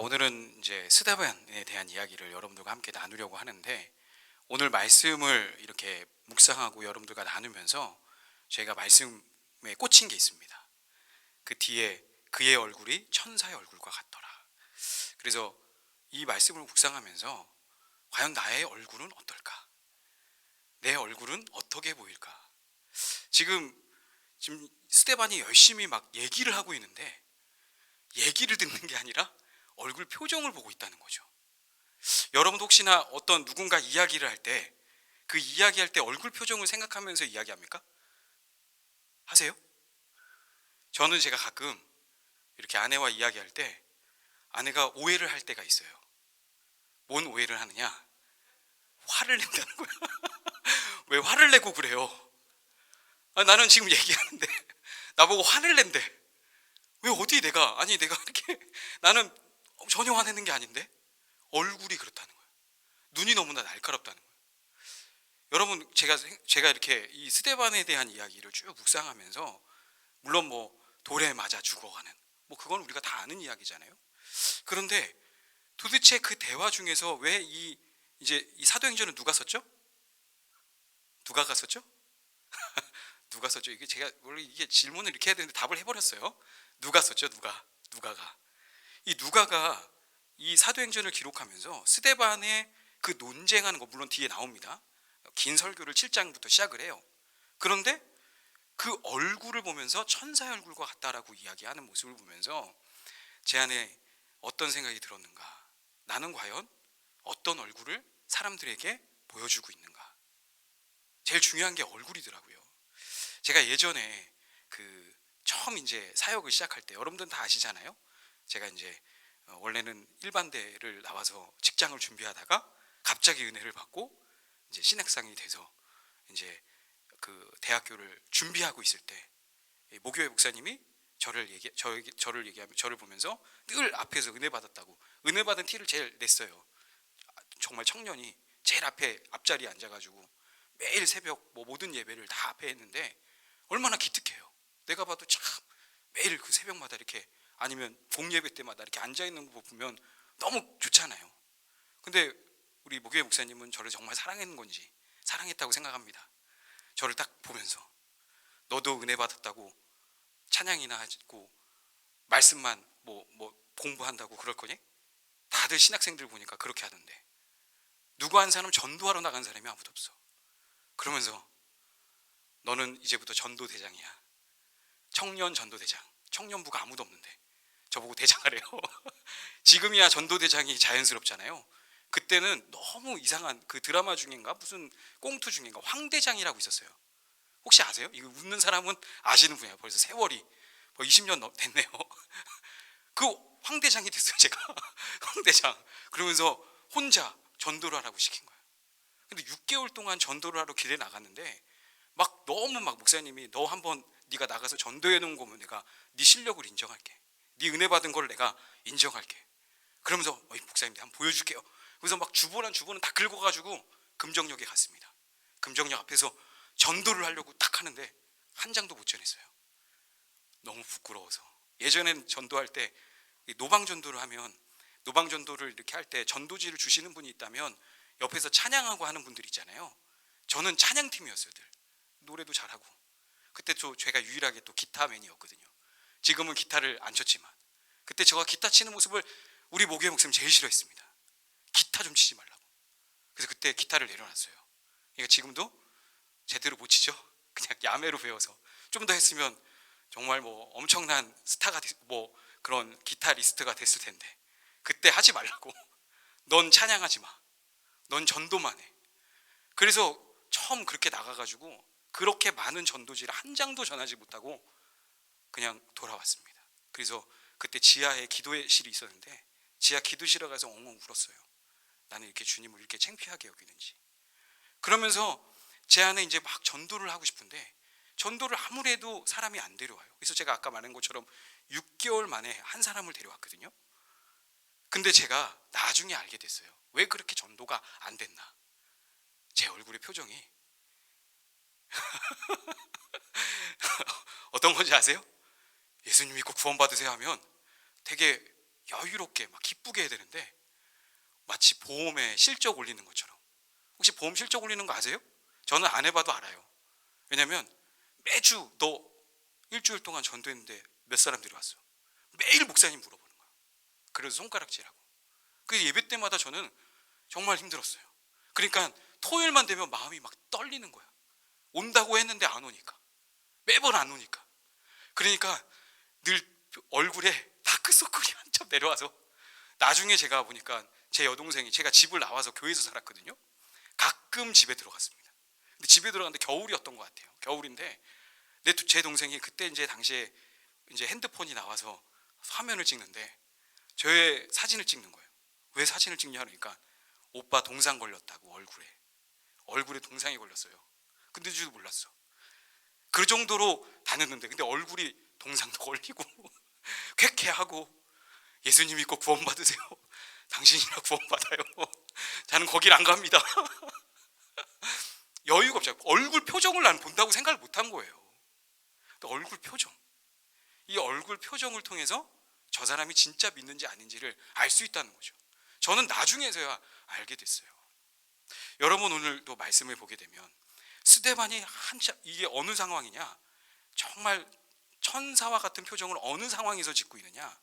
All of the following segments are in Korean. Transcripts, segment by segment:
오늘은 이제 스데반에 대한 이야기를 여러분들과 함께 나누려고 하는데, 오늘 말씀을 이렇게 묵상하고 여러분들과 나누면서 제가 말씀에 꽂힌 게 있습니다. 그 뒤에 그의 얼굴이 천사의 얼굴과 같더라. 그래서 이 말씀을 묵상하면서 과연 나의 얼굴은 어떨까? 내 얼굴은 어떻게 보일까? 지금 스데반이 열심히 막 얘기를 하고 있는데, 얘기를 듣는 게 아니라 얼굴 표정을 보고 있다는 거죠. 여러분도 혹시나 어떤 누군가 이야기를 할 때, 그 이야기할 때 얼굴 표정을 생각하면서 이야기합니까? 하세요? 저는 제가 가끔 이렇게 아내와 이야기할 때 아내가 오해를 할 때가 있어요. 뭔 오해를 하느냐? 화를 낸다는 거야. 왜 화를 내고 그래요? 나는 지금 얘기하는데 나보고 화를 낸대. 왜 어디 내가 이렇게 나는 전혀 화내는 게 아닌데 얼굴이 그렇다는 거예요. 눈이 너무나 날카롭다는 거예요. 여러분, 제가 이렇게 이 스데반에 대한 이야기를 쭉 묵상하면서, 물론 뭐 돌에 맞아 죽어가는, 뭐 그건 우리가 다 아는 이야기잖아요. 그런데 도대체 그 대화 중에서 왜 이제 이 사도행전은 누가 썼죠? 누가 갔었죠? 누가 썼죠? 이게 제가 원래 이게 질문을 이렇게 해야 되는데 답을 해버렸어요. 누가 썼죠? 누가가 이 누가가 이 사도행전을 기록하면서 스데반의 그 논쟁하는 거, 물론 뒤에 나옵니다. 긴 설교를 7장부터 시작을 해요. 그런데 그 얼굴을 보면서 천사의 얼굴과 같다라고 이야기하는 모습을 보면서 제 안에 어떤 생각이 들었는가? 나는 과연 어떤 얼굴을 사람들에게 보여주고 있는가? 제일 중요한 게 얼굴이더라고요. 제가 예전에 처음 이제 사역을 시작할 때, 여러분들은 다 아시잖아요. 제가 이제 원래는 일반대를 나와서 직장을 준비하다가 갑자기 은혜를 받고 이제 신학생이 돼서 이제 그 대학교를 준비하고 있을 때, 모교회 목사님이 저를 보면서 늘 앞에서 은혜 받았다고, 은혜 받은 티를 제일 냈어요. 정말 청년이 제일 앞에 앞자리에 앉아가지고 매일 새벽 모든 예배를 다 앞에 했는데 얼마나 기특해요. 내가 봐도 참 매일 그 새벽마다 이렇게, 아니면 공예배 때마다 이렇게 앉아 있는 거 보면 너무 좋잖아요. 근데 우리 모교회 목사님은 저를 정말 사랑했는 건지 사랑했다고 생각합니다. 저를 딱 보면서 너도 은혜 받았다고 찬양이나 하고 말씀만 뭐 공부한다고 그럴 거니? 다들 신학생들 보니까 그렇게 하던데, 누구 한 사람 전도하러 나간 사람이 아무도 없어. 그러면서 너는 이제부터 전도대장이야. 청년 전도대장. 청년부가 아무도 없는데 저보고 대장하래요. 지금이야 전도대장이 자연스럽잖아요. 그때는 너무 이상한 그 드라마 중인가 무슨 꽁투 중인가 황대장이라고 있었어요. 혹시 아세요? 이거 웃는 사람은 아시는 분이에요. 벌써 세월이 20년 됐네요. 그 황대장이 됐어요, 제가. 황대장. 그러면서 혼자 전도를 하라고 시킨 거예요. 근데 6개월 동안 전도를 하러 길에 나갔는데 막 너무 막 목사님이 너 한번 네가 나가서 전도해 놓은 거면 내가 네 실력을 인정할게. 네 은혜 받은 걸 내가 인정할게. 그러면서 목사님 한번 보여줄게요. 그래서 막 주보란 주보는 다 긁어가지고 금정역에 갔습니다. 금정역 앞에서 전도를 하려고 딱 하는데 한 장도 못 전했어요. 너무 부끄러워서. 예전엔 전도할 때 노방 전도를 하면, 노방 전도를 이렇게 할 때 전도지를 주시는 분이 있다면 옆에서 찬양하고 하는 분들 있잖아요. 저는 찬양팀이었어요. 늘 노래도 잘하고. 그때 제가 유일하게 또 기타맨이었거든요. 지금은 기타를 안 쳤지만 그때 제가 기타 치는 모습을 우리 모교회 목사님 제일 싫어했습니다. 기타 좀 치지 말라고. 그래서 그때 기타를 내려놨어요. 그러니까 지금도 제대로 못 치죠. 그냥 야매로 배워서 좀 더 했으면 정말 뭐 엄청난 스타가 뭐 그런 기타리스트가 됐을 텐데, 그때 하지 말라고. 넌 찬양하지 마. 넌 전도만 해. 그래서 처음 그렇게 나가가지고 그렇게 많은 전도지를 한 장도 전하지 못하고 그냥 돌아왔습니다. 그래서 그때 지하에 기도실이 있었는데 지하 기도실에 가서 엉엉 울었어요. 나는 이렇게 주님을 이렇게 창피하게 여기는지. 그러면서 제 안에 이제 막 전도를 하고 싶은데 전도를 아무리 해도 사람이 안 데려와요. 그래서 제가 아까 말한 것처럼 6개월 만에 한 사람을 데려왔거든요. 근데 제가 나중에 알게 됐어요. 왜 그렇게 전도가 안 됐나. 제 얼굴의 표정이 어떤 건지 아세요? 예수님 믿고 구원받으세요 하면 되게 여유롭게 막 기쁘게 해야 되는데 마치 보험에 실적 올리는 것처럼. 혹시 보험 실적 올리는 거 아세요? 저는 안 해봐도 알아요. 왜냐면 매주 너 일주일 동안 전도했는데 몇 사람들이 왔어. 매일 목사님 물어보는 거야. 그래서 손가락질하고. 그 예배 때마다 저는 정말 힘들었어요. 그러니까 토요일만 되면 마음이 막 떨리는 거야. 온다고 했는데 안 오니까. 매번 안 오니까. 그러니까 늘 얼굴에 다크서클이 한참 내려와서 나중에 제가 보니까 제 여동생이, 제가 집을 나와서 교회에서 살았거든요. 가끔 집에 들어갔습니다. 근데 집에 들어갔는데 겨울이었던 것 같아요. 겨울인데 제 동생이 그때 이제 당시에 이제 핸드폰이 나와서 화면을 찍는데 저의 사진을 찍는 거예요. 왜 사진을 찍냐 그러니까 오빠 동상 걸렸다고. 얼굴에 동상이 걸렸어요. 근데 저도 몰랐어. 그 정도로 다녔는데 근데 얼굴이 동상도 걸리고 쾌쾌하고 예수님 믿고 구원 받으세요. 당신이나 구원 받아요. 저는 거길 안 갑니다. 여유가 없죠. 얼굴 표정을 난 본다고 생각을 못한 거예요. 얼굴 표정, 이 얼굴 표정을 통해서 저 사람이 진짜 믿는지 아닌지를 알 수 있다는 거죠. 저는 나중에서야 알게 됐어요. 여러분 오늘도 말씀을 보게 되면 스데반이 한참, 이게 어느 상황이냐, 정말 천사와 같은 표정을 어느 상황에서 짓고 있느냐,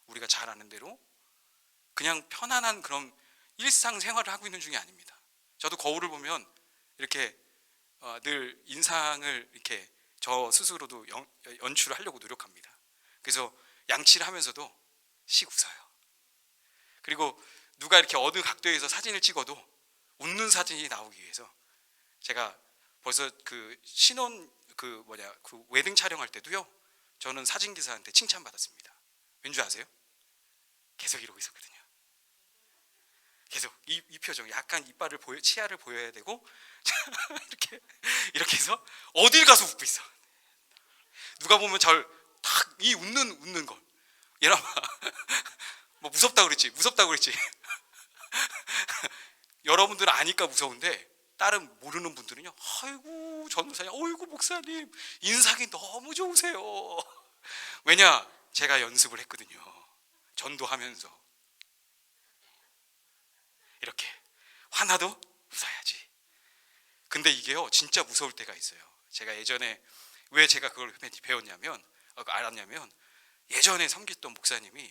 우리가 잘 아는 대로 그냥 편안한 그런 일상생활을 하고 있는 중이 아닙니다. 저도 거울을 보면 이렇게 늘 인상을 이렇게 저 스스로도 연출을 하려고 노력합니다. 그래서 양치를 하면서도 씩 웃어요. 그리고 누가 이렇게 어느 각도에서 사진을 찍어도 웃는 사진이 나오기 위해서 제가 벌써 그 신혼 그 웨딩 촬영할 때도요, 저는 사진 기사한테 칭찬받았습니다. 왠지 아세요? 계속 이러고 있었거든요. 계속 이 표정, 약간 이빨을 치아를 보여야 되고 이렇게 해서 어딜 가서 웃고 있어. 누가 보면 절 딱 이 웃는 걸, 얘랑 뭐 무섭다고 그랬지. 여러분들은 아니까 무서운데 다른 모르는 분들은요, 아이고 전도사님, 어이구 목사님 인상이 너무 좋으세요. 왜냐, 제가 연습을 했거든요. 전도하면서 이렇게 화나도 웃어야지. 근데 이게요 진짜 무서울 때가 있어요. 제가 예전에 왜 제가 그걸 알았냐면 예전에 섬겼던 목사님이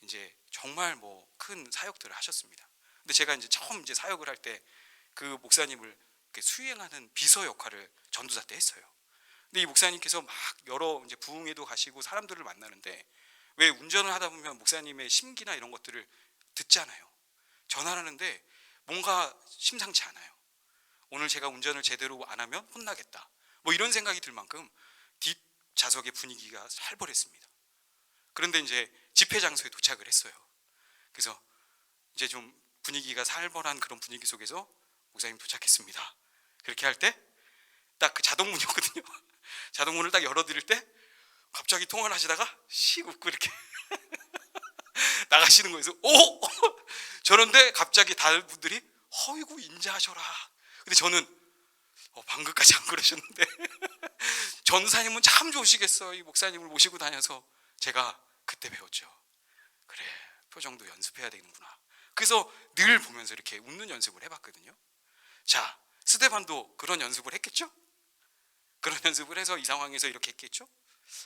이제 정말 뭐 큰 사역들을 하셨습니다. 근데 제가 이제 처음 이제 사역을 할 때 그 목사님을 이렇게 수행하는 비서 역할을 전도사 때 했어요. 근데 이 목사님께서 막 여러 이제 부흥회도 가시고 사람들을 만나는데, 왜 운전을 하다 보면 목사님의 심기나 이런 것들을 듣잖아요. 전화를 하는데 뭔가 심상치 않아요. 오늘 제가 운전을 제대로 안 하면 혼나겠다, 뭐 이런 생각이 들 만큼 뒷좌석의 분위기가 살벌했습니다. 그런데 이제 집회 장소에 도착을 했어요. 그래서 이제 좀 분위기가 살벌한 그런 분위기 속에서 목사님 도착했습니다, 그렇게 할 때 딱 그 자동문이었거든요. 자동문을 딱 열어드릴 때 갑자기 통화를 하시다가 씩 웃고 이렇게 나가시는 거예요. 오! 저런데 갑자기 다른 분들이 어이구 인자하셔라. 근데 저는 방금까지 안 그러셨는데 전사님은 참 좋으시겠어. 이 목사님을 모시고 다녀서 제가 그때 배웠죠. 그래, 표정도 연습해야 되는구나. 그래서 늘 보면서 이렇게 웃는 연습을 해봤거든요. 자, 스데반도 그런 연습을 했겠죠? 그런 연습을 해서 이 상황에서 이렇게 했겠죠?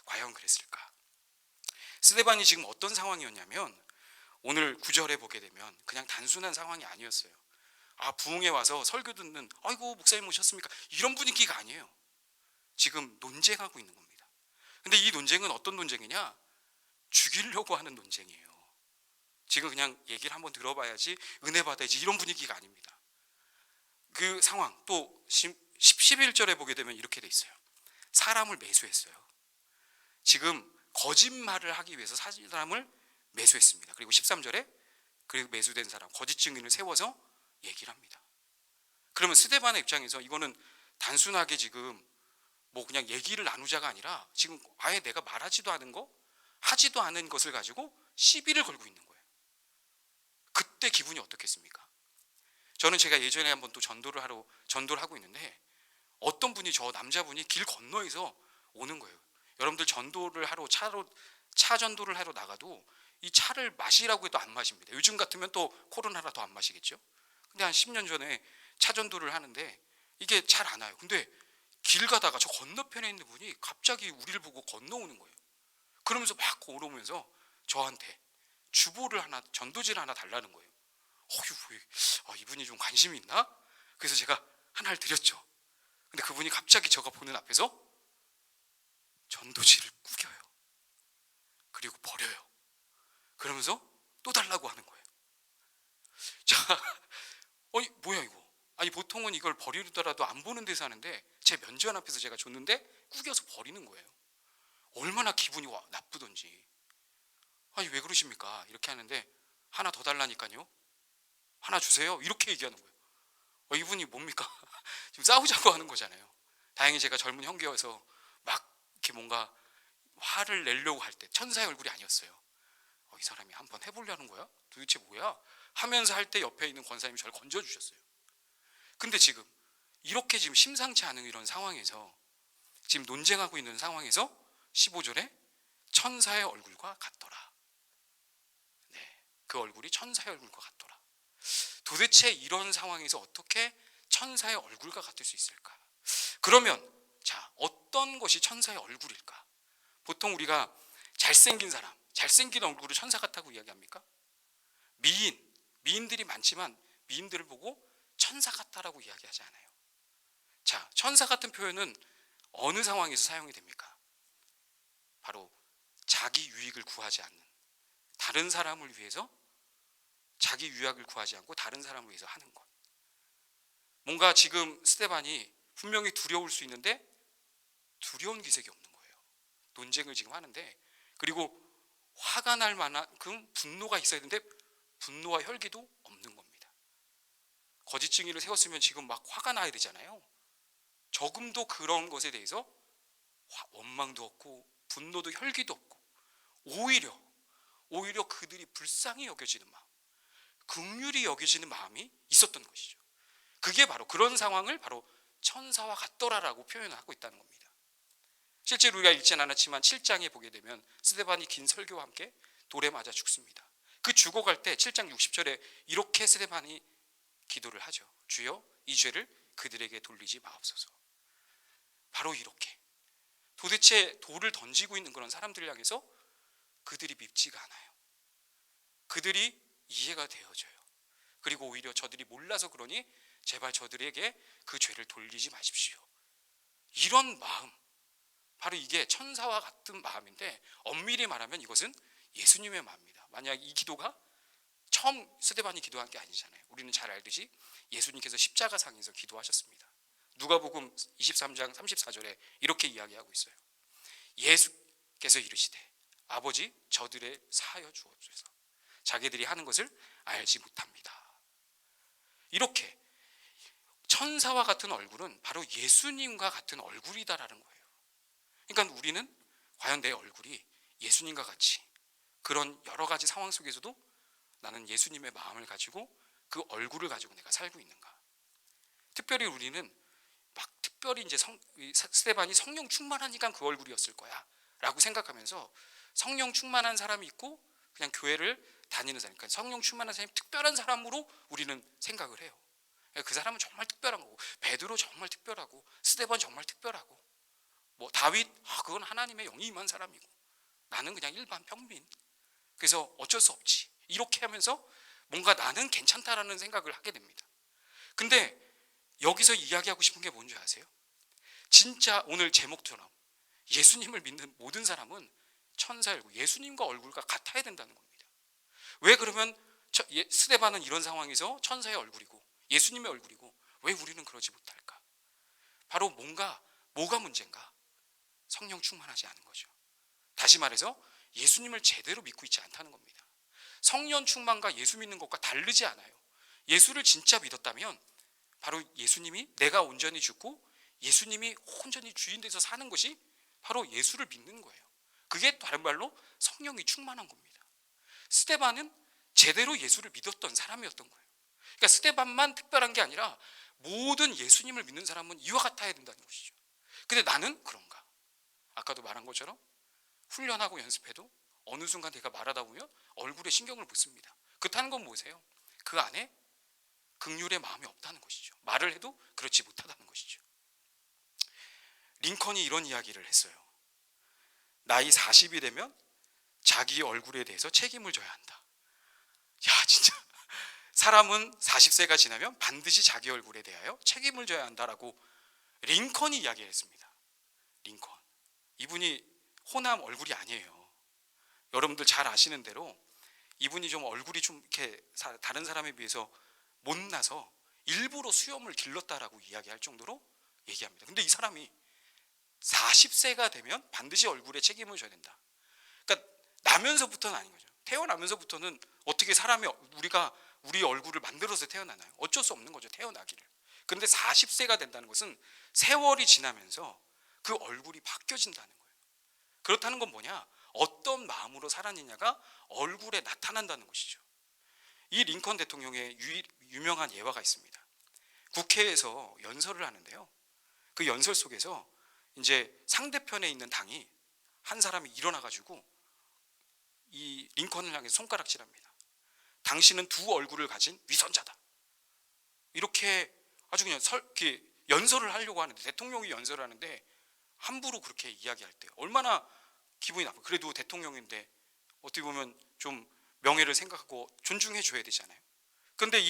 과연 그랬을까? 스데반이 지금 어떤 상황이었냐면, 오늘 9절에 보게 되면 그냥 단순한 상황이 아니었어요. 부흥에 와서 설교 듣는, 아이고 목사님 오셨습니까? 이런 분위기가 아니에요. 지금 논쟁하고 있는 겁니다. 근데 이 논쟁은 어떤 논쟁이냐? 죽이려고 하는 논쟁이에요. 지금 그냥 얘기를 한번 들어봐야지, 은혜 받아야지, 이런 분위기가 아닙니다. 그 상황, 또 11절에 보게 되면 이렇게 돼 있어요. 사람을 매수했어요. 지금 거짓말을 하기 위해서 사람을 매수했습니다. 그리고 13절에 그리고 매수된 사람, 거짓 증인을 세워서 얘기를 합니다. 그러면 스데반의 입장에서 이거는 단순하게 지금 뭐 그냥 얘기를 나누자가 아니라 지금 아예 내가 말하지도 않은 거, 하지도 않은 것을 가지고 시비를 걸고 있는 거예요. 그때 기분이 어떻겠습니까? 저는 제가 예전에 한번 또 전도를 하고 있는데, 어떤 분이, 저 남자분이 길 건너에서 오는 거예요. 여러분들 전도를 하러 차 전도를 하러 나가도 이 차를 마시라고 해도 안 마십니다. 요즘 같으면 또 코로나라도 안 마시겠죠. 근데 한 10년 전에 차 전도를 하는데 이게 잘 안 와요. 근데 길 가다가 저 건너편에 있는 분이 갑자기 우리를 보고 건너오는 거예요. 그러면서 막 걸어오면서 저한테 주보를 하나, 전도지를 하나 달라는 거예요. 이분이 좀 관심이 있나? 그래서 제가 하나를 드렸죠. 근데 그분이 갑자기 제가 보는 앞에서 전도지를 구겨요. 그리고 버려요. 그러면서 또 달라고 하는 거예요. 자, 뭐야 이거? 아니 보통은 이걸 버리더라도 안 보는 데서 하는데 제 면전 앞에서 제가 줬는데 구겨서 버리는 거예요. 얼마나 기분이 나쁘던지. 아니 왜 그러십니까? 이렇게 하는데 하나 더 달라니까요. 하나 주세요. 이렇게 얘기하는 거예요. 이분이 뭡니까? 지금 싸우자고 하는 거잖아요. 다행히 제가 젊은 형제여서 막 이렇게 뭔가 화를 내려고 할 때 천사의 얼굴이 아니었어요. 이 사람이 한번 해보려는 거야? 도대체 뭐야? 하면서 할 때 옆에 있는 권사님이 저를 건져주셨어요. 근데 지금 이렇게 지금 심상치 않은 이런 상황에서 지금 논쟁하고 있는 상황에서 15절에 천사의 얼굴과 같더라. 네, 그 얼굴이 천사의 얼굴과 같더라. 도대체 이런 상황에서 어떻게 천사의 얼굴과 같을 수 있을까? 그러면 자, 어떤 것이 천사의 얼굴일까? 보통 우리가 잘생긴 사람, 잘생긴 얼굴을 천사 같다고 이야기합니까? 미인들이 많지만 미인들을 보고 천사 같다라고 이야기하지 않아요. 자, 천사 같은 표현은 어느 상황에서 사용이 됩니까? 바로 자기 유익을 구하지 않는, 다른 사람을 위해서 자기 유익을 구하지 않고 다른 사람을 위해서 하는 것. 뭔가 지금 스데반이 분명히 두려울 수 있는데 두려운 기색이 없는 거예요. 논쟁을 지금 하는데, 그리고 화가 날 만큼 분노가 있어야 되는데 분노와 혈기도 없는 겁니다. 거짓 증인을 세웠으면 지금 막 화가 나야 되잖아요. 조금도 그런 것에 대해서 원망도 없고 분노도 혈기도 없고 오히려 그들이 불쌍히 여겨지는 마음, 긍휼히 여겨지는 마음이 있었던 것이죠. 그게 바로 그런 상황을 바로 천사와 같더라라고 표현을 하고 있다는 겁니다. 실제로 우리가 읽지는 않았지만 7장에 보게 되면 스데반이 긴 설교와 함께 돌에 맞아 죽습니다. 그 죽어갈 때 7장 60절에 이렇게 스데반이 기도를 하죠. 주여 이 죄를 그들에게 돌리지 마옵소서. 바로 이렇게 도대체 돌을 던지고 있는 그런 사람들을 향해서 그들이 밉지가 않아요. 그들이 이해가 되어져요. 그리고 오히려 저들이 몰라서 그러니 제발 저들에게 그 죄를 돌리지 마십시오. 이런 마음, 바로 이게 천사와 같은 마음인데 엄밀히 말하면 이것은 예수님의 마음입니다. 만약 이 기도가 처음 스데반이 기도한 게 아니잖아요. 우리는 잘 알듯이 예수님께서 십자가상에서 기도하셨습니다. 누가복음 23장 34절에 이렇게 이야기하고 있어요. 예수께서 이르시되 아버지 저들의 사하여 주옵소서. 자기들이 하는 것을 알지 못합니다. 이렇게 천사와 같은 얼굴은 바로 예수님과 같은 얼굴이다라는 거예요. 그러니까 우리는 과연 내 얼굴이 예수님과 같이 그런 여러 가지 상황 속에서도 나는 예수님의 마음을 가지고 그 얼굴을 가지고 내가 살고 있는가? 특별히 우리는 특별히 이제 스데반이 성령 충만하니까 그 얼굴이었을 거야 라고 생각하면서 성령 충만한 사람이 있고 그냥 교회를 다니는 사람, 그러니까 성령 충만한 사람이 특별한 사람으로 우리는 생각을 해요. 그 사람은 정말 특별한 거고, 베드로 정말 특별하고, 스데반 정말 특별하고, 다윗 그건 하나님의 영이 임한 사람이고, 나는 그냥 일반 평민. 그래서 어쩔 수 없지. 이렇게 하면서 뭔가 나는 괜찮다라는 생각을 하게 됩니다. 근데 여기서 이야기하고 싶은 게 뭔지 아세요? 진짜 오늘 제목처럼 예수님을 믿는 모든 사람은 천사의 얼굴, 예수님과 얼굴과 같아야 된다는 겁니다. 왜 그러면 스데반은 이런 상황에서 천사의 얼굴이고 예수님의 얼굴이고 왜 우리는 그러지 못할까? 바로 뭐가 문제인가? 성령 충만하지 않은 거죠. 다시 말해서 예수님을 제대로 믿고 있지 않다는 겁니다. 성령 충만과 예수 믿는 것과 다르지 않아요. 예수를 진짜 믿었다면 바로 예수님이 내가 온전히 죽고 예수님이 온전히 주인 돼서 사는 것이 바로 예수를 믿는 거예요. 그게 다른 말로 성령이 충만한 겁니다. 스데반은 제대로 예수를 믿었던 사람이었던 거예요. 그러니까 스데반만 특별한 게 아니라 모든 예수님을 믿는 사람은 이와 같아야 된다는 것이죠. 근데 나는 그런가? 아까도 말한 것처럼 훈련하고 연습해도 어느 순간 내가 말하다 보면 얼굴에 신경을 못 씁니다. 그렇다는 건 뭐세요? 그 안에 긍휼의 마음이 없다는 것이죠. 말을 해도 그렇지 못하다는 것이죠. 링컨이 이런 이야기를 했어요. 나이 40이 되면 자기 얼굴에 대해서 책임을 져야 한다. 야, 진짜 사람은 40세가 지나면 반드시 자기 얼굴에 대하여 책임을 져야 한다라고 링컨이 이야기했습니다. 링컨. 이분이 호남 얼굴이 아니에요. 여러분들 잘 아시는 대로 이분이 좀 얼굴이 좀 이렇게 다른 사람에 비해서 못나서 일부러 수염을 길렀다라고 이야기할 정도로 얘기합니다. 근데 이 사람이 40세가 되면 반드시 얼굴에 책임을 져야 된다. 그러니까 나면서부터는 아닌 거죠. 태어나면서부터는 어떻게 사람이 우리가 우리 얼굴을 만들어서 태어나나요? 어쩔 수 없는 거죠. 태어나기를. 그런데 40세가 된다는 것은 세월이 지나면서 그 얼굴이 바뀌어진다는 거예요. 그렇다는 건 뭐냐? 어떤 마음으로 살았느냐가 얼굴에 나타난다는 것이죠. 이 링컨 대통령의 유명한 예화가 있습니다. 국회에서 연설을 하는데요. 그 연설 속에서 이제 상대편에 있는 당이 한 사람이 일어나가지고 이 링컨을 향해 손가락질합니다. 당신은 두 얼굴을 가진 위선자다. 이렇게 아주 그냥 연설을 하려고 하는데, 대통령이 연설을 하는데 함부로 그렇게 이야기할 때 얼마나 기분이 나빠요. 그래도 대통령인데 어떻게 보면 좀 명예를 생각하고 존중해 줘야 되잖아요. 그런데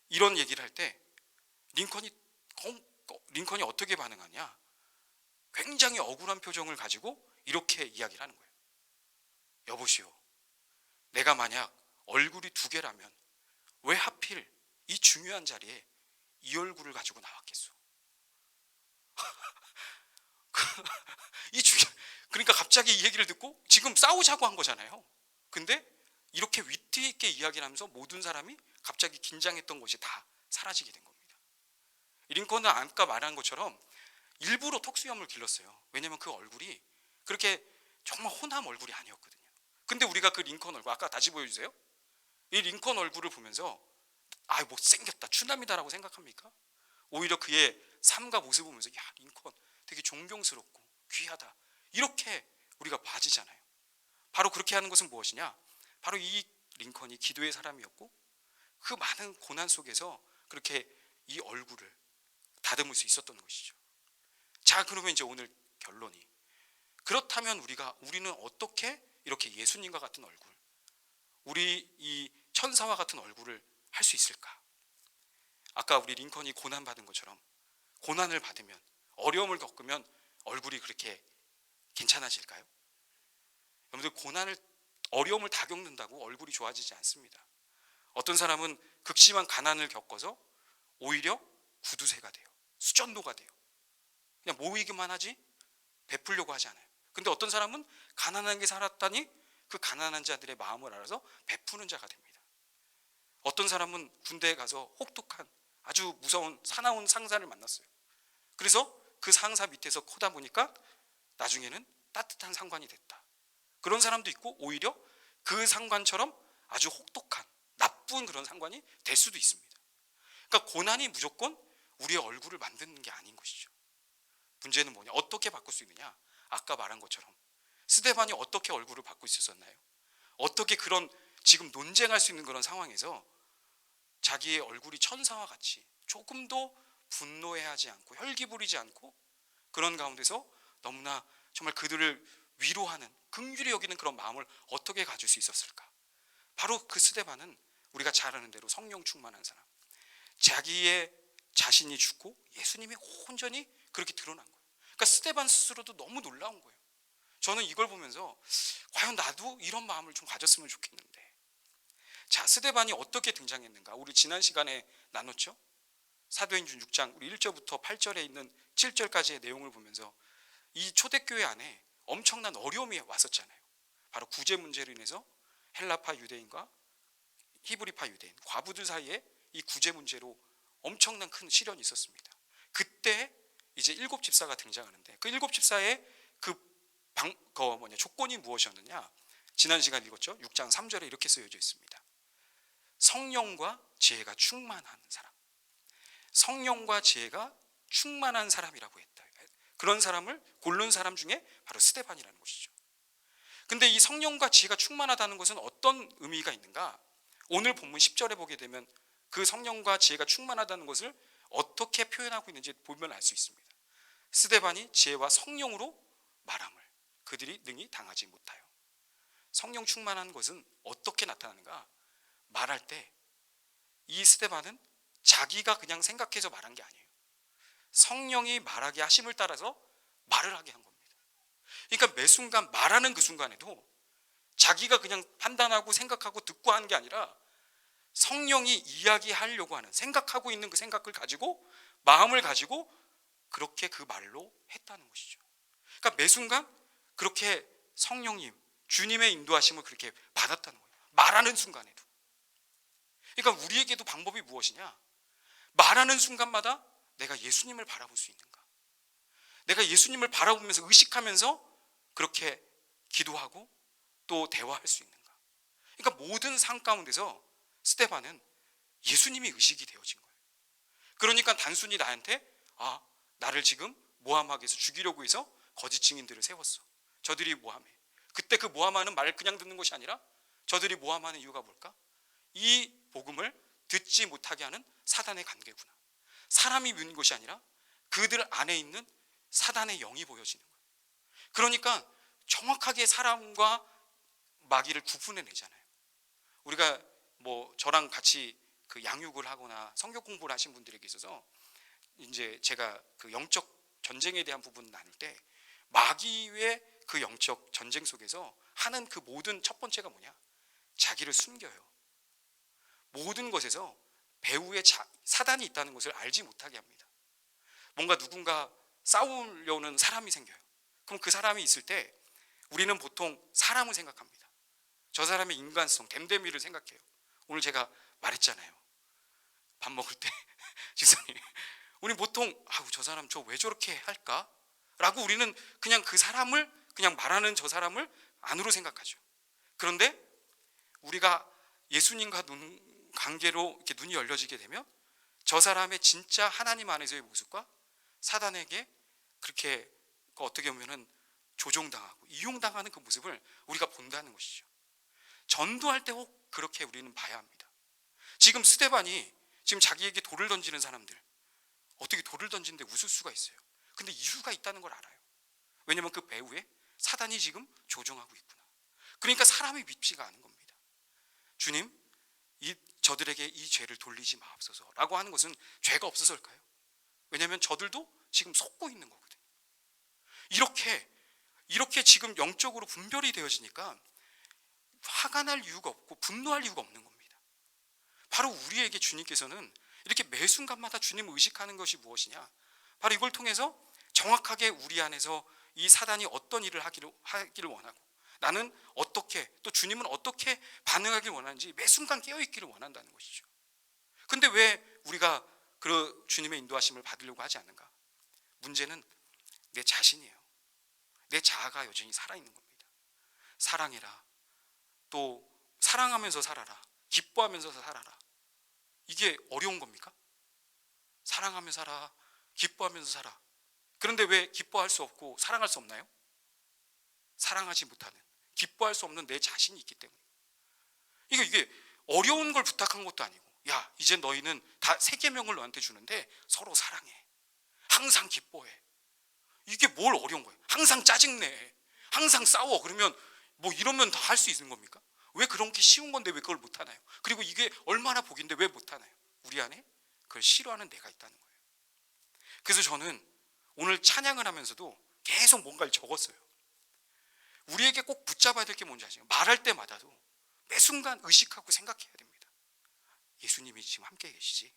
이런 얘기를 할 때 링컨이 어떻게 반응하냐? 굉장히 억울한 표정을 가지고 이렇게 이야기를 하는 거예요. 여보시오, 내가 만약 얼굴이 두 개라면 왜 하필 이 중요한 자리에 이 얼굴을 가지고 나왔겠소? 그러니까 갑자기 이 얘기를 듣고 지금 싸우자고 한 거잖아요. 근데 이렇게 위트 있게 이야기를 하면서 모든 사람이 갑자기 긴장했던 것이 다 사라지게 된 겁니다. 링컨은 아까 말한 것처럼 일부러 턱수염을 길렀어요. 왜냐하면 그 얼굴이 그렇게 정말 호남 얼굴이 아니었거든요. 근데 우리가 그 링컨 얼굴, 아까 다시 보여주세요. 이 링컨 얼굴을 보면서 못생겼다, 추남이다라고 생각합니까? 오히려 그의 삶과 모습을 보면서 야, 링컨 되게 존경스럽고 귀하다, 이렇게 우리가 봐지잖아요. 바로 그렇게 하는 것은 무엇이냐? 바로 이 링컨이 기도의 사람이었고 그 많은 고난 속에서 그렇게 이 얼굴을 다듬을 수 있었던 것이죠. 자, 그러면 이제 오늘 결론이, 그렇다면 우리는 어떻게 이렇게 예수님과 같은 얼굴, 우리 이 천사와 같은 얼굴을 할 수 있을까? 아까 우리 링컨이 고난 받은 것처럼 고난을 받으면, 어려움을 겪으면 얼굴이 그렇게 괜찮아질까요? 여러분들, 어려움을 다 겪는다고 얼굴이 좋아지지 않습니다. 어떤 사람은 극심한 가난을 겪어서 오히려 구두쇠가 돼요. 수전도가 돼요. 그냥 모이기만 하지 베풀려고 하지 않아요. 근데 어떤 사람은 가난하게 살았다니 그 가난한 자들의 마음을 알아서 베푸는 자가 됩니다. 어떤 사람은 군대에 가서 혹독한 아주 무서운 사나운 상사를 만났어요. 그래서 그 상사 밑에서 커다 보니까 나중에는 따뜻한 상관이 됐다. 그런 사람도 있고 오히려 그 상관처럼 아주 혹독한 나쁜 그런 상관이 될 수도 있습니다. 그러니까 고난이 무조건 우리의 얼굴을 만드는 게 아닌 것이죠. 문제는 뭐냐? 어떻게 바꿀 수 있느냐? 아까 말한 것처럼 스데반이 어떻게 얼굴을 바꿀 수 있었나요? 어떻게 그런 지금 논쟁할 수 있는 그런 상황에서 자기의 얼굴이 천사와 같이 조금도 분노해하지 않고 혈기 부리지 않고 그런 가운데서 너무나 정말 그들을 위로하는, 긍휼히 여기는 그런 마음을 어떻게 가질 수 있었을까? 바로 그 스데반은 우리가 잘 아는 대로 성령 충만한 사람, 자기의 자신이 죽고 예수님이 온전히 그렇게 드러난 거예요. 그러니까 스데반 스스로도 너무 놀라운 거예요. 저는 이걸 보면서 과연 나도 이런 마음을 좀 가졌으면 좋겠는데. 자, 스데반이 어떻게 등장했는가? 우리 지난 시간에 나눴죠? 사도행전 6장 우리 1절부터 8절에 있는 7절까지의 내용을 보면서 이 초대교회 안에 엄청난 어려움이 왔었잖아요. 바로 구제 문제로 인해서 헬라파 유대인과 히브리파 유대인, 과부들 사이에 이 구제 문제로 엄청난 큰 시련이 있었습니다. 그때 이제 7 집사가 등장하는데 그 7 집사의 조건이 무엇이었느냐? 지난 시간 읽었죠? 6장 3절에 이렇게 쓰여져 있습니다. 성령과 지혜가 충만한 사람, 성령과 지혜가 충만한 사람이라고 했다. 그런 사람을 고른 사람 중에 바로 스데반이라는 것이죠. 근데 이 성령과 지혜가 충만하다는 것은 어떤 의미가 있는가? 오늘 본문 10절에 보게 되면 그 성령과 지혜가 충만하다는 것을 어떻게 표현하고 있는지 보면 알 수 있습니다. 스데반이 지혜와 성령으로 말함을 그들이 능히 당하지 못하여. 성령 충만한 것은 어떻게 나타나는가? 말할 때 이 스데반은 자기가 그냥 생각해서 말한 게 아니에요. 성령이 말하게 하심을 따라서 말을 하게 한 겁니다. 그러니까 매 순간 말하는 그 순간에도 자기가 그냥 판단하고 생각하고 듣고 하는 게 아니라 성령이 이야기하려고 하는, 생각하고 있는 그 생각을 가지고, 마음을 가지고 그렇게 그 말로 했다는 것이죠. 그러니까 매 순간 그렇게 성령님, 주님의 인도하심을 그렇게 받았다는 거예요. 말하는 순간에도. 그러니까 우리에게도 방법이 무엇이냐? 말하는 순간마다 내가 예수님을 바라볼 수 있는가? 내가 예수님을 바라보면서 의식하면서 그렇게 기도하고 또 대화할 수 있는가? 그러니까 모든 상황 가운데서 스데반은 예수님이 의식이 되어진 거예요. 그러니까 단순히 나한테 나를 지금 모함하게해서 죽이려고 해서 거짓 증인들을 세웠어. 저들이 모함해. 그때 그 모함하는 말을 그냥 듣는 것이 아니라 저들이 모함하는 이유가 뭘까? 이 복음을 듣지 못하게 하는 사단의 관계구나. 사람이 묻는 것이 아니라 그들 안에 있는 사단의 영이 보여지는 거예요. 그러니까 정확하게 사람과 마귀를 구분해내잖아요. 우리가 저랑 같이 그 양육을 하거나 성경 공부를 하신 분들에게 있어서 이제 제가 그 영적 전쟁에 대한 부분을 나눌 때 마귀의 그 영적 전쟁 속에서 하는 그 모든 첫 번째가 뭐냐? 자기를 숨겨요. 모든 것에서 배후에 사단이 있다는 것을 알지 못하게 합니다. 뭔가 누군가 싸우려는 사람이 생겨요. 그럼 그 사람이 있을 때 우리는 보통 사람을 생각합니다. 저 사람의 인간성, 댐댐이를 생각해요. 오늘 제가 말했잖아요. 밥 먹을 때 지성이 우리 보통 저 사람 저 왜 저렇게 할까? 라고 우리는 그냥 그 사람을, 그냥 말하는 저 사람을 안으로 생각하죠. 그런데 우리가 예수님과 관계로 이렇게 눈이 열려지게 되면 저 사람의 진짜 하나님 안에서의 모습과 사단에게 그렇게 어떻게 보면은 조종당하고 이용당하는 그 모습을 우리가 본다는 것이죠. 전도할 때 혹 그렇게 우리는 봐야 합니다. 지금 스데반이 지금 자기에게 돌을 던지는 사람들, 어떻게 돌을 던지는데 웃을 수가 있어요? 근데 이유가 있다는 걸 알아요. 왜냐하면 그 배후에 사단이 지금 조종하고 있구나. 그러니까 사람이 밉지가 않은 겁니다. 주님, 저들에게 이 죄를 돌리지 마옵소서 라고 하는 것은 죄가 없어서일까요? 왜냐하면 저들도 지금 속고 있는 거거든요. 이렇게 지금 영적으로 분별이 되어지니까 화가 날 이유가 없고 분노할 이유가 없는 겁니다. 바로 우리에게 주님께서는 이렇게 매 순간마다 주님을 의식하는 것이 무엇이냐? 바로 이걸 통해서 정확하게 우리 안에서 이 사단이 어떤 일을 하기를 원하고, 나는 어떻게, 또 주님은 어떻게 반응하길 원하는지 매 순간 깨어있기를 원한다는 것이죠. 근데 왜 우리가 그 주님의 인도하심을 받으려고 하지 않는가? 문제는 내 자신이에요. 내 자아가 여전히 살아있는 겁니다. 사랑해라, 또 사랑하면서 살아라, 기뻐하면서 살아라. 이게 어려운 겁니까? 사랑하면서 살아, 기뻐하면서 살아. 그런데 왜 기뻐할 수 없고 사랑할 수 없나요? 사랑하지 못하는, 기뻐할 수 없는 내 자신이 있기 때문에. 이게 어려운 걸 부탁한 것도 아니고, 야, 이제 너희는 다 3계명을 너한테 주는데 서로 사랑해, 항상 기뻐해. 이게 뭘 어려운 거예요? 항상 짜증내, 항상 싸워. 그러면 이러면 다 할 수 있는 겁니까? 왜 그런 게 쉬운 건데 왜 그걸 못하나요? 그리고 이게 얼마나 복인데 왜 못하나요? 우리 안에 그걸 싫어하는 내가 있다는 거예요. 그래서 저는 오늘 찬양을 하면서도 계속 뭔가를 적었어요. 우리에게 꼭 붙잡아야 될 게 뭔지 아시죠? 말할 때마다도 매 순간 의식하고 생각해야 됩니다. 예수님이 지금 함께 계시지.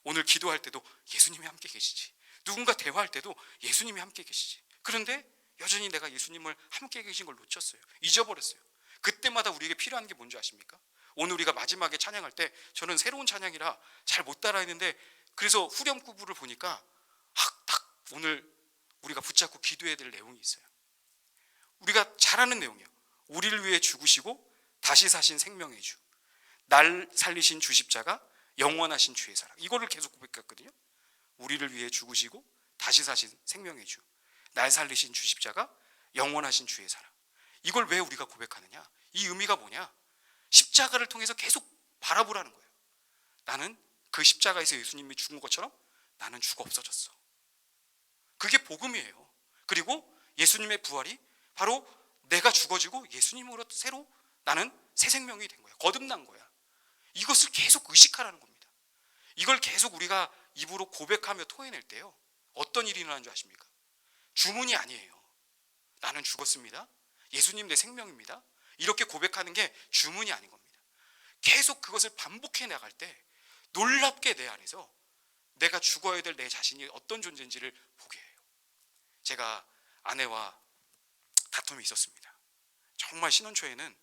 오늘 기도할 때도 예수님이 함께 계시지. 누군가 대화할 때도 예수님이 함께 계시지. 그런데 여전히 내가 예수님을 함께 계신 걸 놓쳤어요. 잊어버렸어요. 그때마다 우리에게 필요한 게 뭔지 아십니까? 오늘 우리가 마지막에 찬양할 때 저는 새로운 찬양이라 잘 못 따라했는데, 그래서 후렴구부를 보니까 딱 오늘 우리가 붙잡고 기도해야 될 내용이 있어요. 우리가 잘 아는 내용이에요. 우리를 위해 죽으시고 다시 사신 생명의 주, 날 살리신 주 십자가, 영원하신 주의 사랑. 이거를 계속 고백했거든요. 우리를 위해 죽으시고 다시 사신 생명의 주, 날 살리신 주 십자가, 영원하신 주의 사랑. 이걸 왜 우리가 고백하느냐? 이 의미가 뭐냐? 십자가를 통해서 계속 바라보라는 거예요. 나는 그 십자가에서 예수님이 죽은 것처럼 나는 죽어 없어졌어. 그게 복음이에요. 그리고 예수님의 부활이 바로 내가 죽어지고 예수님으로 새로 나는 새 생명이 된 거야. 거듭난 거야. 이것을 계속 의식하라는 겁니다. 이걸 계속 우리가 입으로 고백하며 토해낼 때요, 어떤 일이 일어나는 줄 아십니까? 주문이 아니에요. 나는 죽었습니다. 예수님 내 생명입니다. 이렇게 고백하는 게 주문이 아닌 겁니다. 계속 그것을 반복해 나갈 때 놀랍게 내 안에서 내가 죽어야 될 내 자신이 어떤 존재인지를 보게 해요. 제가 아내와 다툼이 있었습니다. 정말 신혼 초에는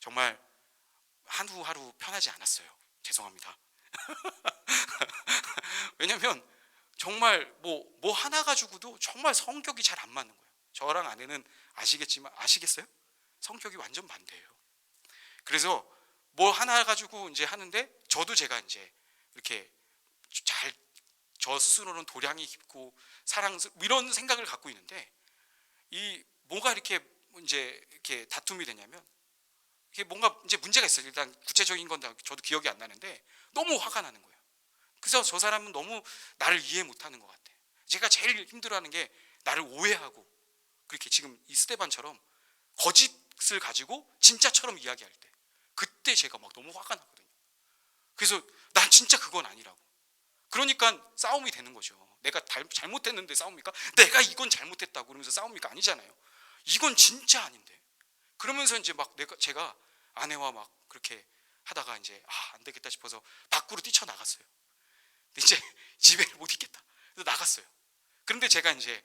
정말 하루 편하지 않았어요. 죄송합니다. 왜냐면 정말 뭐 하나 가지고도 정말 성격이 잘 안 맞는 거예요. 저랑 아내는 아시겠어요? 성격이 완전 반대예요. 그래서 뭐 하나 가지고 이제 하는데 저도 제가 이제 이렇게 잘 저 스스로는 도량이 깊고 이런 생각을 갖고 있는데, 이 뭐가 이렇게 이제 이렇게 다툼이 되냐면, 이게 뭔가 이제 문제가 있어요. 일단 구체적인 건 저도 기억이 안 나는데 너무 화가 나는 거예요. 그래서 저 사람은 너무 나를 이해 못하는 것 같아. 제가 제일 힘들어하는 게 나를 오해하고, 그렇게 지금 이 스테반처럼 거짓을 가지고 진짜처럼 이야기할 때, 그때 제가 막 너무 화가 나거든요. 그래서 난 진짜 그건 아니라고. 그러니까 싸움이 되는 거죠. 내가 잘못했는데 싸웁니까? 내가 이건 잘못했다고 그러면서 싸웁니까? 아니잖아요. 이건 진짜 아닌데. 그러면서 이제 막 제가 아내와 막 그렇게 하다가 이제 안 되겠다 싶어서 밖으로 뛰쳐나갔어요. 이제 집에 못 있겠다. 그래서 나갔어요. 그런데 제가 이제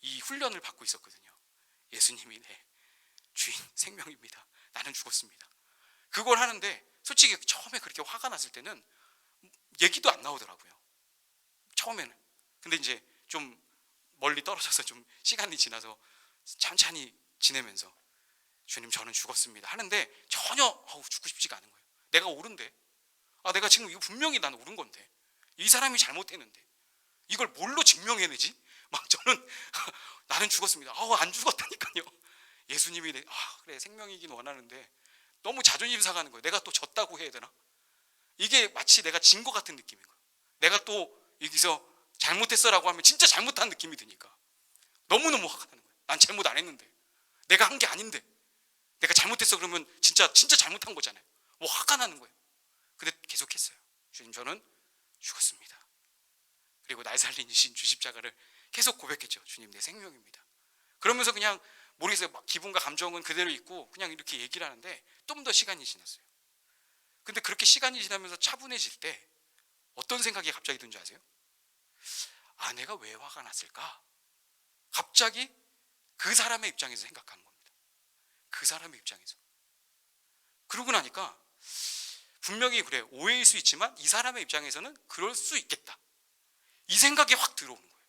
이 훈련을 받고 있었거든요. 예수님이 내 주인 생명입니다. 나는 죽었습니다. 그걸 하는데 솔직히 처음에 그렇게 화가 났을 때는 얘기도 안 나오더라고요. 처음에는. 근데 이제 좀 멀리 떨어져서 좀 시간이 지나서 천천히 지내면서 주님 저는 죽었습니다 하는데 전혀 죽고 싶지가 않은 거예요. 내가 옳은데, 내가 지금 이거 분명히 난 옳은 건데 이 사람이 잘못했는데 이걸 뭘로 증명해내지? 막 저는 나는 죽었습니다. 안 죽었다니까요. 예수님이 그래 생명이긴 원하는데 너무 자존심 상하는 거예요. 내가 또 졌다고 해야 되나? 이게 마치 내가 진 것 같은 느낌인 거예요. 내가 또 여기서 잘못했어라고 하면 진짜 잘못한 느낌이 드니까 너무너무 화가 나는 거예요. 난 잘못 안 했는데, 내가 한 게 아닌데, 내가 잘못했어 그러면 진짜 잘못한 거잖아요. 화가 나는 거예요. 근데 계속했어요. 주님 저는 죽었습니다. 그리고 날 살리신 주 십자가를 계속 고백했죠. 주님 내 생명입니다. 그러면서 그냥 모르겠어요. 막 기분과 감정은 그대로 있고 그냥 이렇게 얘기를 하는데 좀 더 시간이 지났어요. 근데 그렇게 시간이 지나면서 차분해질 때 어떤 생각이 갑자기 든지 아세요? 내가 왜 화가 났을까? 갑자기 그 사람의 입장에서 생각하는 겁니다. 그 사람의 입장에서. 그러고 나니까 분명히 그래 오해일 수 있지만 이 사람의 입장에서는 그럴 수 있겠다, 이 생각이 확 들어오는 거예요.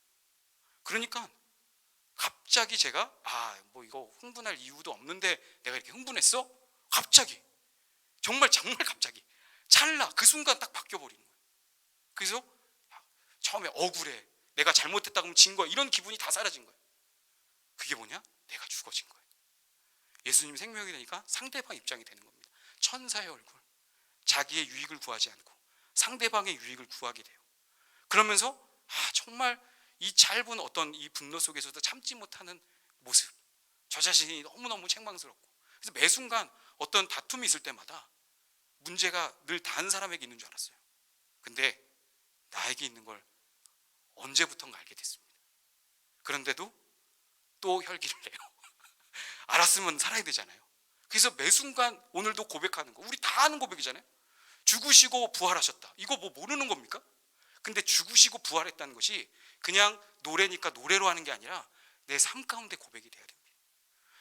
그러니까 갑자기 제가 이거 흥분할 이유도 없는데 내가 이렇게 흥분했어? 갑자기 정말 갑자기 찰나 그 순간 딱 바뀌어버리는 거예요. 그래서 처음에 억울해, 내가 잘못했다 그러면 진 거야, 이런 기분이 다 사라진 거예요. 그게 뭐냐? 내가 죽어진 거예요. 예수님 생명이 되니까 상대방 입장이 되는 겁니다. 천사의 얼굴, 자기의 유익을 구하지 않고 상대방의 유익을 구하게 돼요. 그러면서 정말 이 짧은 어떤 이 분노 속에서도 참지 못하는 모습, 저 자신이 너무너무 책망스럽고, 그래서 매 순간 어떤 다툼이 있을 때마다 문제가 늘 다른 사람에게 있는 줄 알았어요. 근데 나에게 있는 걸 언제부턴가 알게 됐습니다. 그런데도 또 혈기를 내요. 알았으면 살아야 되잖아요. 그래서 매 순간 오늘도 고백하는 거, 우리 다 아는 고백이잖아요. 죽으시고 부활하셨다, 이거 모르는 겁니까? 근데 죽으시고 부활했다는 것이 그냥 노래니까 노래로 하는 게 아니라 내 삶 가운데 고백이 돼야 됩니다.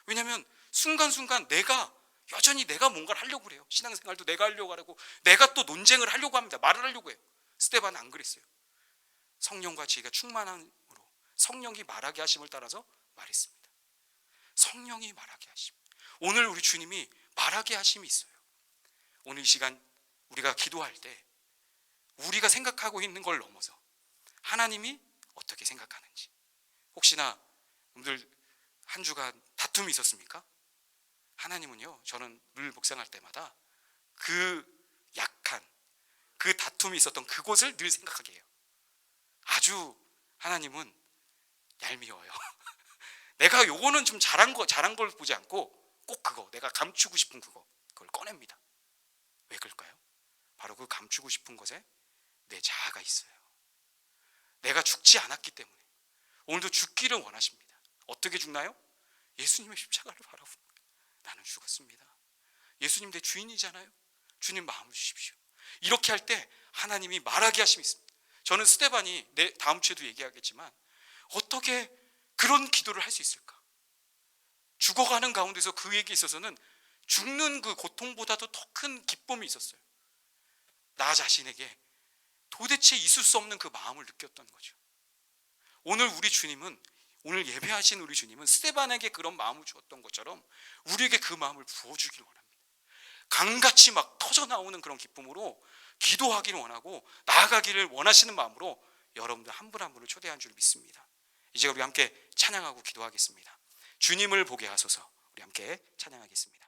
왜냐하면 순간순간 여전히 내가 뭔가를 하려고 그래요. 신앙생활도 내가 하려고 하고 내가 또 논쟁을 하려고 합니다. 말을 하려고 해요. 스데반은 안 그랬어요. 성령과 지혜가 충만함으로 성령이 말하게 하심을 따라서 말했습니다. 성령이 말하게 하심. 오늘 우리 주님이 말하게 하심이 있어요. 오늘 이 시간 우리가 기도할 때 우리가 생각하고 있는 걸 넘어서 하나님이 어떻게 생각하는지, 혹시나 오늘 한 주간 다툼이 있었습니까? 하나님은요, 저는 늘 묵상할 때마다 그 약한 그 다툼이 있었던 그곳을 늘 생각하게 해요. 아주 하나님은 얄미워요. 내가 요거는 좀 잘한 걸 보지 않고 꼭 그거, 내가 감추고 싶은 그걸 꺼냅니다. 왜 그럴까요? 바로 그 감추고 싶은 것에 내 자아가 있어요. 내가 죽지 않았기 때문에. 오늘도 죽기를 원하십니다. 어떻게 죽나요? 예수님의 십자가를 바라보고. 나는 죽었습니다. 예수님 내 주인이잖아요. 주님 마음을 주십시오. 이렇게 할 때 하나님이 말하게 하심이 있습니다. 저는 스데반이 다음 주에도 얘기하겠지만 어떻게 그런 기도를 할 수 있을까? 죽어가는 가운데서 그에게 있어서는 죽는 그 고통보다도 더 큰 기쁨이 있었어요. 나 자신에게 도대체 있을 수 없는 그 마음을 느꼈던 거죠. 오늘 우리 주님은, 오늘 예배하신 우리 주님은 스데반에게 그런 마음을 주었던 것처럼 우리에게 그 마음을 부어주기를 원합니다. 강같이 막 터져나오는 그런 기쁨으로 기도하기를 원하고 나아가기를 원하시는 마음으로 여러분들 한 분 한 분을 초대한 줄 믿습니다. 이제 우리 함께 찬양하고 기도하겠습니다. 주님을 보게 하소서. 우리 함께 찬양하겠습니다.